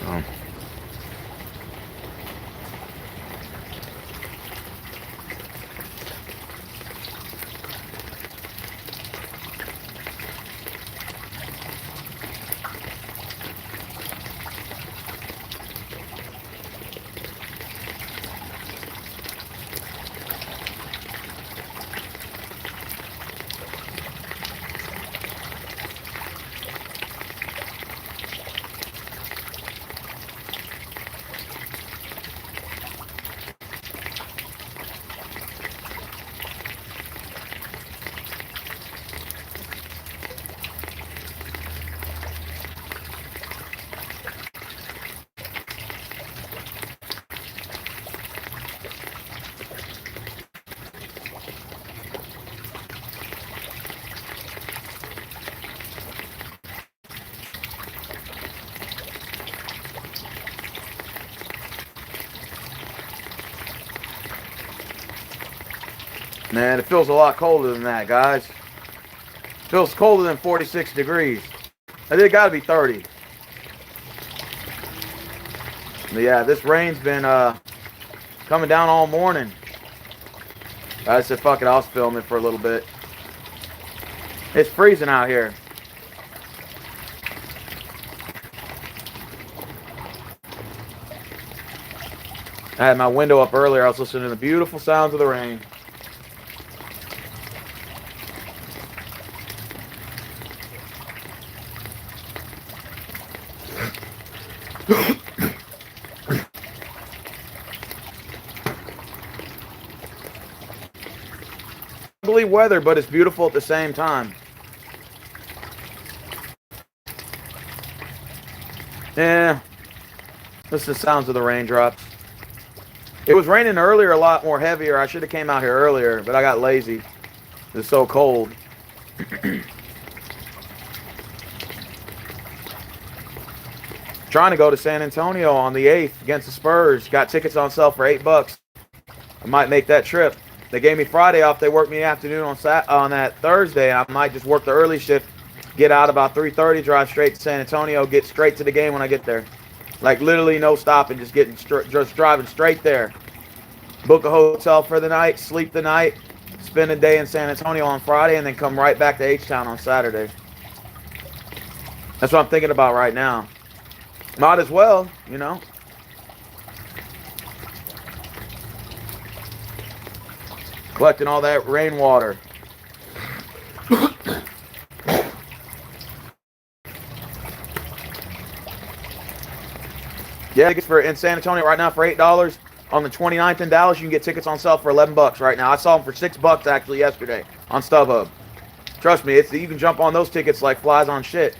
Oh. Man, it feels a lot colder than that, guys. It feels colder than 46 degrees. I think it gotta be 30. But yeah, this rain's been coming down all morning. I said, fuck it, I'll film it for a little bit. It's freezing out here. I had my window up earlier. I was listening to the beautiful sounds of the rain. Ugly weather, but it's beautiful at the same time. Yeah, this is the sounds of the raindrops. It was raining earlier a lot more heavier. I should have came out here earlier, but I got lazy. It's so cold. Trying to go to San Antonio on the 8th against the Spurs. Got tickets on sale for $8. I might make that trip. They gave me Friday off. They worked me the afternoon on that Thursday. I might just work the early shift, get out about 3:30, drive straight to San Antonio, get straight to the game when I get there. Like literally no stopping, just driving straight there. Book a hotel for the night, sleep the night, spend a day in San Antonio on Friday, and then come right back to H-Town on Saturday. That's what I'm thinking about right now. Might as well, you know. Collecting all that rainwater. Yeah, tickets for in San Antonio right now for $8. On the 29th in Dallas, you can get tickets on sale for $11 right now. I saw them for $6 actually yesterday on StubHub. Trust me, you can jump on those tickets like flies on shit.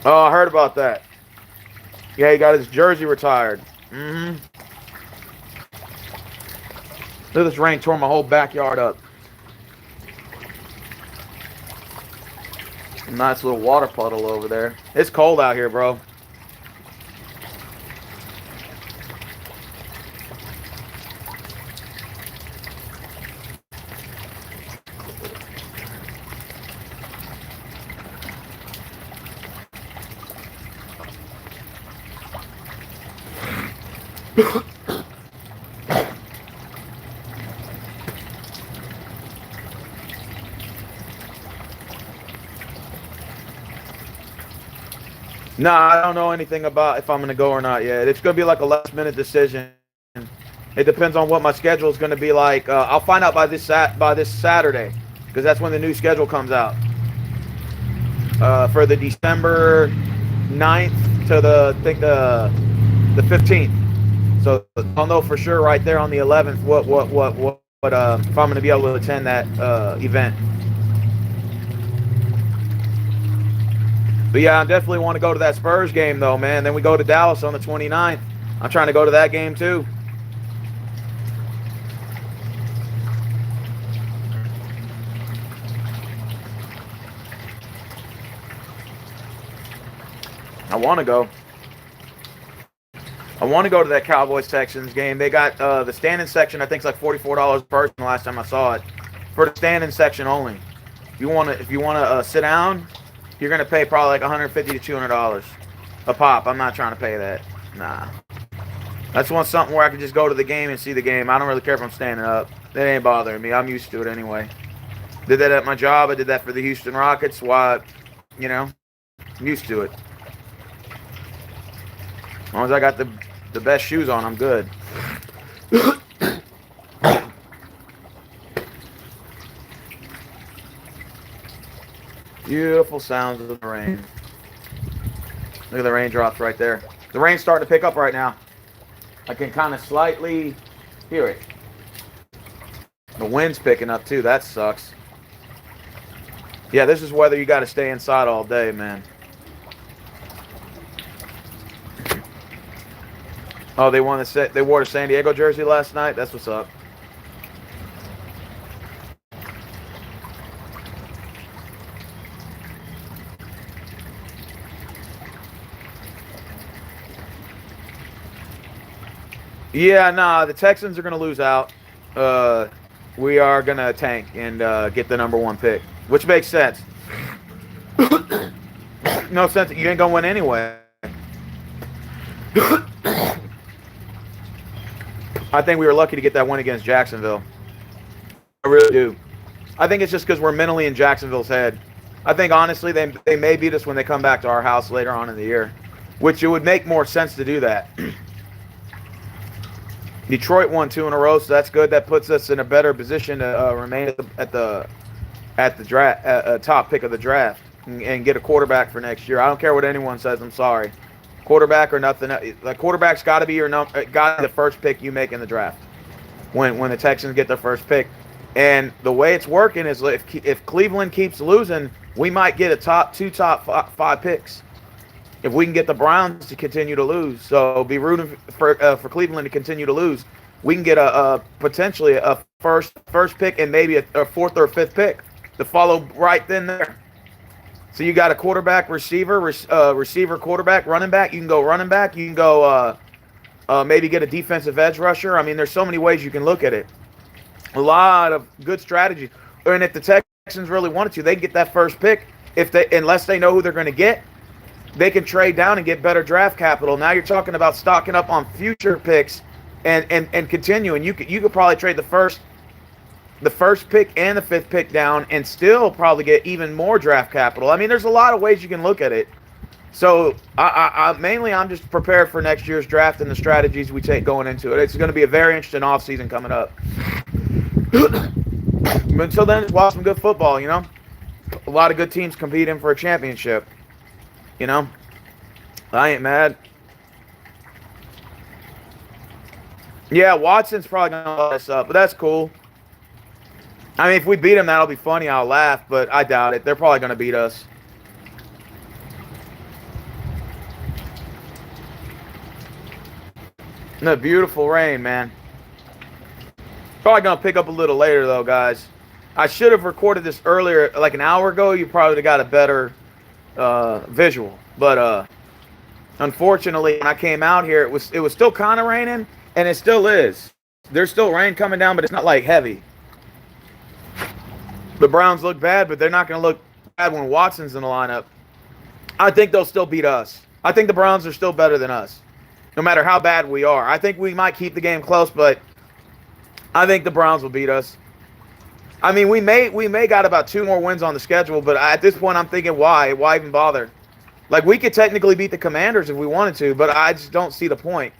Oh, I heard about that. Yeah, he got his jersey retired. Look at this rain tore my whole backyard up. Nice little water puddle over there. It's cold out here, bro. Nah, I don't know anything about if I'm going to go or not yet. It's going to be like a last-minute decision. It depends on what my schedule is going to be like. I'll find out by this Saturday, because that's when the new schedule comes out. For the December 9th to the 15th. So I'll know for sure right there on the 11th what if I'm going to be able to attend that event. But yeah, I definitely want to go to that Spurs game though, man. Then we go to Dallas on the 29th. I'm trying to go to that game too. I want to go. I want to go to that Cowboys Texans game. They got the standing section. I think it's like $44 a person. The last time I saw it, for the standing section only. If you want to sit down, you're gonna pay probably like $150 to $200 a pop. I'm not trying to pay that. Nah. That's one something where I can just go to the game and see the game. I don't really care if I'm standing up. That ain't bothering me. I'm used to it anyway. Did that at my job. I did that for the Houston Rockets. Why, you know, I'm used to it. As long as I got the best shoes on, I'm good. Beautiful sounds of the rain. Look at the raindrops right there. The rain's starting to pick up right now. I can kind of slightly hear it. The wind's picking up too. That sucks. Yeah, this is weather you got to stay inside all day, man. Oh, they wore the San Diego jersey last night. That's what's up. Yeah, nah, the Texans are going to lose out. We are going to tank and get the #1 pick, which makes sense. No sense. You ain't going to win anyway. I think we were lucky to get that win against Jacksonville. I really do. I think it's just because we're mentally in Jacksonville's head. I think, honestly, they may beat us when they come back to our house later on in the year, which it would make more sense to do that. Detroit won 2 in a row, so that's good. That puts us in a better position to remain at the draft, top pick of the draft, and get a quarterback for next year. I don't care what anyone says. I'm sorry, quarterback or nothing. The quarterback's got to be the first pick you make in the draft. When the Texans get their first pick, and the way it's working is if Cleveland keeps losing, we might get two top five picks. If we can get the Browns to continue to lose, so be rooting for Cleveland to continue to lose, we can get potentially a first pick and maybe a fourth or fifth pick to follow right then there. So you got a quarterback, receiver, quarterback, running back. You can go running back. You can go maybe get a defensive edge rusher. I mean, there's so many ways you can look at it. A lot of good strategies. And if the Texans really wanted to, they can get that first pick. Unless they know who they're going to get, they can trade down and get better draft capital. Now you're talking about stocking up on future picks and continuing. You could probably trade the first pick and the fifth pick down and still probably get even more draft capital. I mean, there's a lot of ways you can look at it. So I'm just prepared for next year's draft and the strategies we take going into it. It's going to be a very interesting offseason coming up. But until then, just watch some good football, you know. A lot of good teams competing for a championship. You know, I ain't mad. Yeah, Watson's probably going to let us up, but that's cool. I mean, if we beat him, that'll be funny. I'll laugh, but I doubt it. They're probably going to beat us. The beautiful rain, man. Probably going to pick up a little later, though, guys. I should have recorded this earlier, like an hour ago. You probably got a better visual, but unfortunately when I came out here it was still kind of raining, and it still is. There's still rain coming down, but it's not like heavy. The Browns look bad, but they're not going to look bad when Watson's in the lineup. I think they'll still beat us. I think the Browns are still better than us, no matter how bad we are. I think we might keep the game close, but I think the Browns will beat us. I mean, we may got about 2 more wins on the schedule, but at this point I'm thinking, why even bother? Like, we could technically beat the Commanders if we wanted to, but I just don't see the point.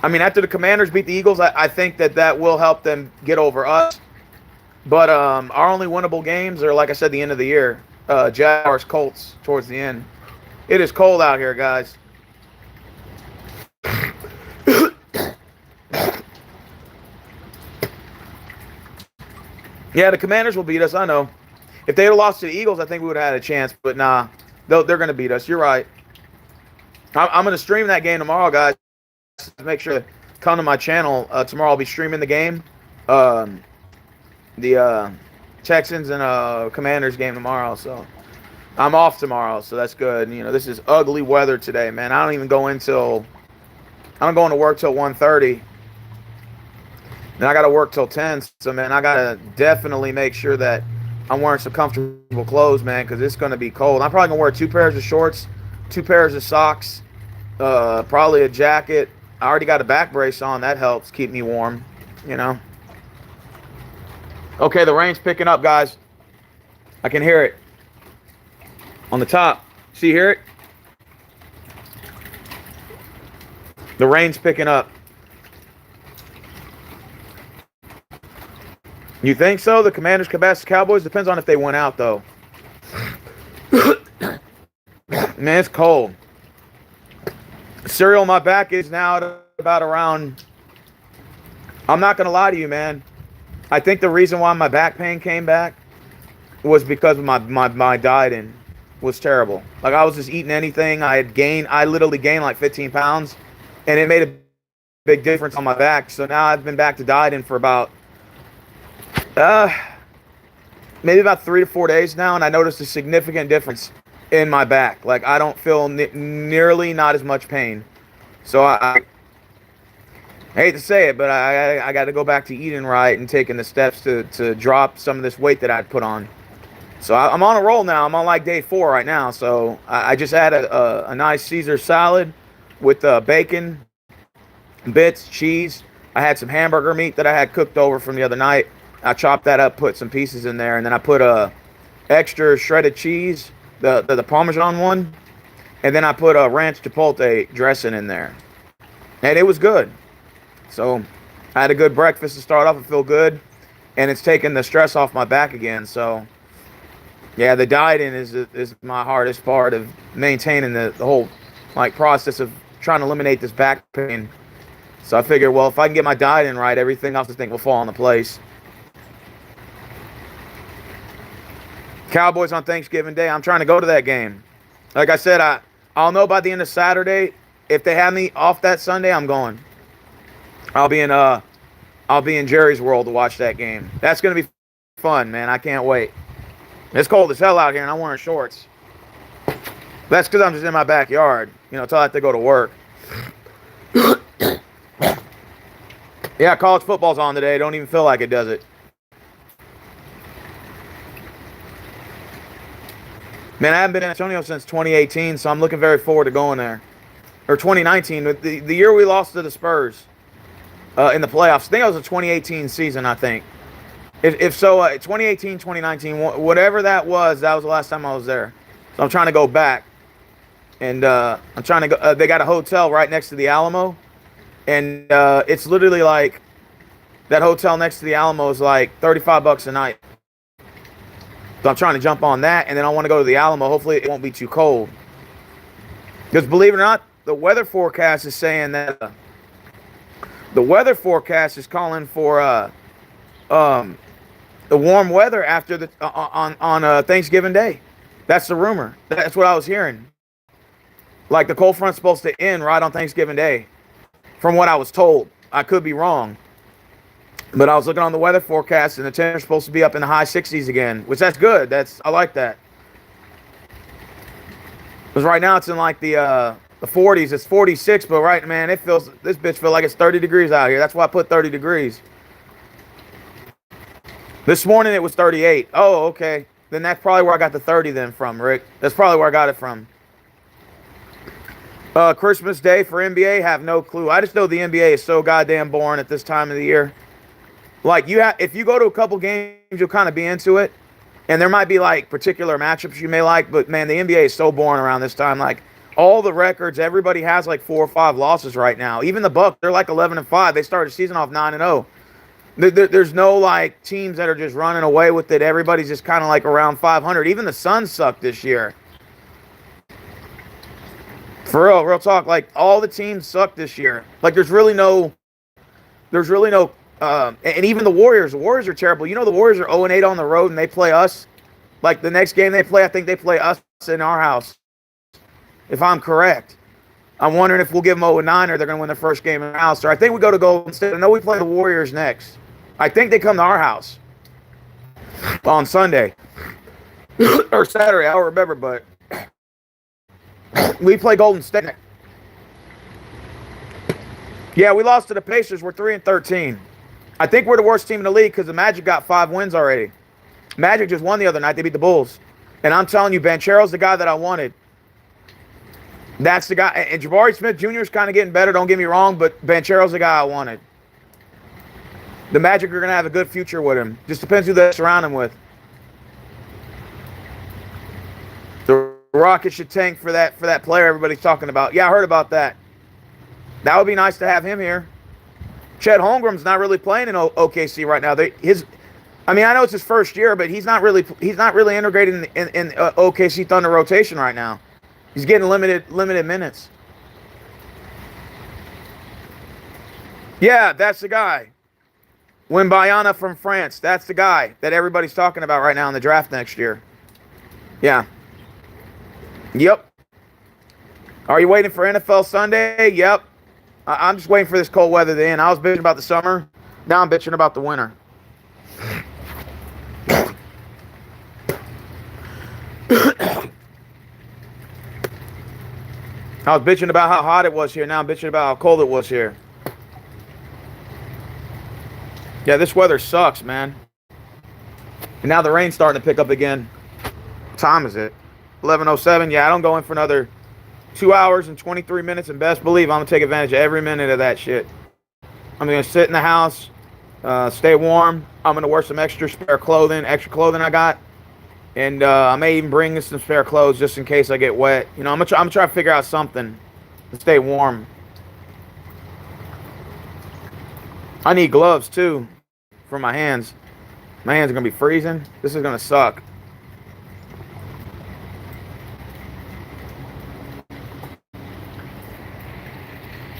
I mean, after the Commanders beat the Eagles, I think that will help them get over us. But our only winnable games are, like I said, the end of the year. Jaguars, Colts towards the end. It is cold out here, guys. Yeah, the Commanders will beat us, I know. If they had lost to the Eagles, I think we would have had a chance. But nah, they're going to beat us. You're right. I'm going to stream that game tomorrow, guys. Make sure to come to my channel. Tomorrow I'll be streaming the game. The Texans and Commanders game tomorrow. So I'm off tomorrow, so that's good. You know, this is ugly weather today, man. I don't go into work till 1:30. And I got to work till 10, so, man, I got to definitely make sure that I'm wearing some comfortable clothes, man, because it's going to be cold. I'm probably going to wear 2 pairs of shorts, 2 pairs of socks, probably a jacket. I already got a back brace on. That helps keep me warm, you know. Okay, the rain's picking up, guys. I can hear it on the top. See, hear it? The rain's picking up. You think so? The Commanders could bash the Cowboys? Depends on if they went out, though. Man, it's cold. Cereal on my back is now at about around... I'm not going to lie to you, man. I think the reason why my back pain came back was because of my dieting was terrible. Like, I was just eating anything. I literally gained like 15 pounds, and it made a big difference on my back. So now I've been back to dieting for about... maybe about 3 to 4 days now, and I noticed a significant difference in my back. Like, I don't feel nearly not as much pain. So I hate to say it, but I got to go back to eating right and taking the steps to drop some of this weight that I'd put on. So I'm on a roll now. I'm on like day 4 right now. So I just had a nice Caesar salad with bacon, bits, cheese. I had some hamburger meat that I had cooked over from the other night. I chopped that up, put some pieces in there, and then I put extra shredded cheese, the Parmesan one, and then I put a ranch chipotle dressing in there. And it was good. So I had a good breakfast to start off. I feel good, and it's taking the stress off my back again. So yeah, the dieting is my hardest part of maintaining the whole like process of trying to eliminate this back pain. So I figured, well, if I can get my dieting right, everything else I think will fall into place. Cowboys on Thanksgiving Day. I'm trying to go to that game. Like I said, I'll know by the end of Saturday. If they have me off that Sunday, I'm going. I'll be in Jerry's World to watch that game. That's gonna be fun, man. I can't wait. It's cold as hell out here, and I'm wearing shorts. That's because I'm just in my backyard, you know, until I have to go to work. Yeah, college football's on today. Don't even feel like it, does it? Man, I haven't been in Antonio since 2018, so I'm looking very forward to going there. Or 2019, the year we lost to the Spurs in the playoffs. I think it was a 2018 season, I think. If so, 2018, 2019, whatever that was the last time I was there. So I'm trying to go back. And I'm trying to go. They got a hotel right next to the Alamo. And it's literally like, that hotel next to the Alamo is like $35 a night. So I'm trying to jump on that, and then I want to go to the Alamo. Hopefully it won't be too cold. Because believe it or not, the weather forecast is saying that the weather forecast is calling for the warm weather after the on Thanksgiving Day. That's the rumor. That's what I was hearing. Like the cold front's supposed to end right on Thanksgiving Day, from what I was told. I could be wrong. But I was looking on the weather forecast, and the temperature's supposed to be up in the high 60s again, which that's good. I like that. Because right now it's in like the 40s. It's 46, but right, man, this bitch feels like it's 30 degrees out here. That's why I put 30 degrees. This morning it was 38. Oh, okay. Then that's probably where I got the 30 then from, Rick. That's probably where I got it from. Christmas Day for NBA, have no clue. I just know the NBA is so goddamn boring at this time of the year. Like, if you go to a couple games, you'll kind of be into it. And there might be, like, particular matchups you may like. But, man, the NBA is so boring around this time. Like, all the records, everybody has, like, 4 or 5 losses right now. Even the Bucks, they're, like, 11-5. They started the season off 9-0. There's no, like, teams that are just running away with it. Everybody's just kind of, like, around 500. Even the Suns suck this year. For real talk. Like, all the teams suck this year. Like, there's really no... and even the Warriors are terrible. You know, the Warriors are 0-8 on the road, and they play us. Like, the next game they play, I think they play us in our house, if I'm correct. I'm wondering if we'll give them 0-9 or they're going to win their first game in our house. Or I think we go to Golden State. I know we play the Warriors next. I think they come to our house on Sunday or Saturday. I don't remember, but we play Golden State. Yeah, we lost to the Pacers. We're 3-13. I think we're the worst team in the league because the Magic got 5 wins already. Magic just won the other night. They beat the Bulls. And I'm telling you, Banchero's the guy that I wanted. That's the guy. And Jabari Smith Jr. is kind of getting better, don't get me wrong, but Banchero's the guy I wanted. The Magic are going to have a good future with him. Just depends who they surround him with. The Rockets should tank for that player everybody's talking about. Yeah, I heard about that. That would be nice to have him here. Chet Holmgren's not really playing in OKC right now. I know it's his first year, but he's not really integrated in OKC Thunder rotation right now. He's getting limited minutes. Yeah, that's the guy. Wembanyama from France. That's the guy that everybody's talking about right now in the draft next year. Yeah. Yep. Are you waiting for NFL Sunday? Yep. I'm just waiting for this cold weather to end. I was bitching about the summer. Now I'm bitching about the winter. I was bitching about how hot it was here. Now I'm bitching about how cold it was here. Yeah, this weather sucks, man. And now the rain's starting to pick up again. What time is it? 11:07. Yeah, I don't go in for another 2 hours and 23 minutes, and best believe I'm going to take advantage of every minute of that shit. I'm going to sit in the house, stay warm. I'm going to wear some extra clothing I got. And I may even bring some spare clothes just in case I get wet. You know, I'm gonna try to figure out something to stay warm. I need gloves, too, for my hands. My hands are going to be freezing. This is going to suck.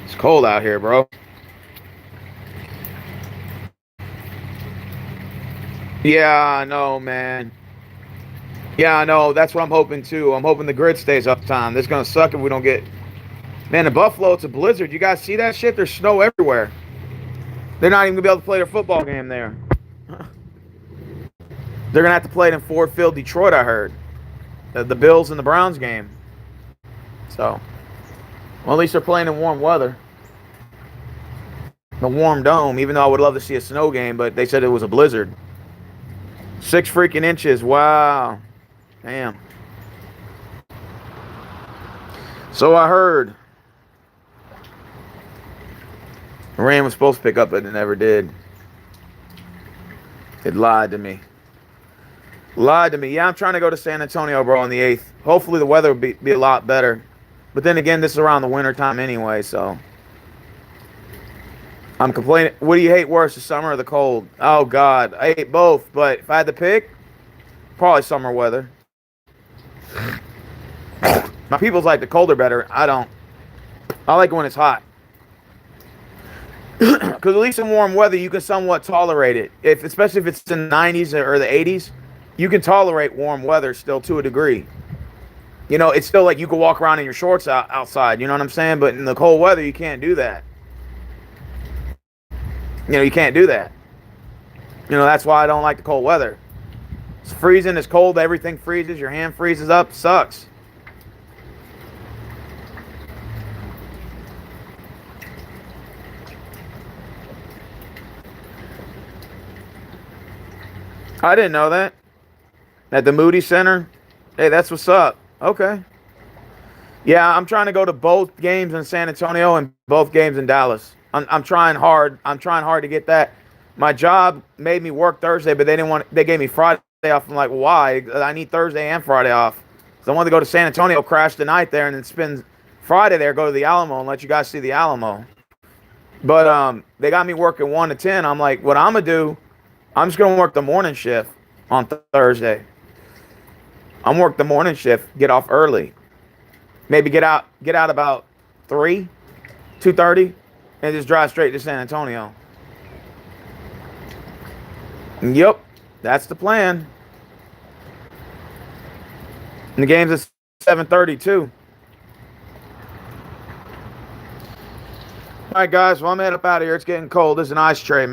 It's cold out here, bro. Yeah, I know, man. Yeah, I know. That's what I'm hoping, too. I'm hoping the grid stays up time. This is going to suck if we don't get... Man, in Buffalo, it's a blizzard. You guys see that shit? There's snow everywhere. They're not even going to be able to play their football game there. They're going to have to play it in Ford Field, Detroit, I heard. The Bills and the Browns game. So, well, at least they're playing in warm weather. The warm dome, even though I would love to see a snow game, but they said it was a blizzard. 6 freaking inches. Wow. Damn. So I heard. The rain was supposed to pick up, but it never did. It lied to me. Lied to me. Yeah, I'm trying to go to San Antonio, bro, on the 8th. Hopefully the weather will be a lot better. But then again, this is around the winter time anyway, so. I'm complaining. What do you hate worse, the summer or the cold? Oh, God. I hate both, but if I had to pick, probably summer weather. My people's like the colder better. I don't. I like it when it's hot. Because at least in warm weather, you can somewhat tolerate it. Especially if it's in the 90s or the 80s, you can tolerate warm weather still to a degree. You know, it's still like you can walk around in your shorts outside. You know what I'm saying? But in the cold weather, you can't do that. You know, you can't do that. You know, that's why I don't like the cold weather. It's freezing, it's cold, everything freezes, your hand freezes up, sucks. I didn't know that. At the Moody Center? Hey, that's what's up. Okay. Yeah, I'm trying to go to both games in San Antonio and both games in Dallas. I'm trying hard. I'm trying hard to get that. My job made me work Thursday, but they gave me Friday off. I'm like, why? I need Thursday and Friday off. So I wanted to go to San Antonio, crash the night there, and then spend Friday there, go to the Alamo, and let you guys see the Alamo. But they got me working 1 to 10. I'm like, what I'm going to do, I'm just going to work the morning shift on Thursday. I'm work the morning shift, get off early. Maybe get out about 2:30, and just drive straight to San Antonio. Yep, that's the plan. And the game's at 7:30 too. All right, guys. Well, I'm headed up out of here. It's getting cold. There's an ice tray, man.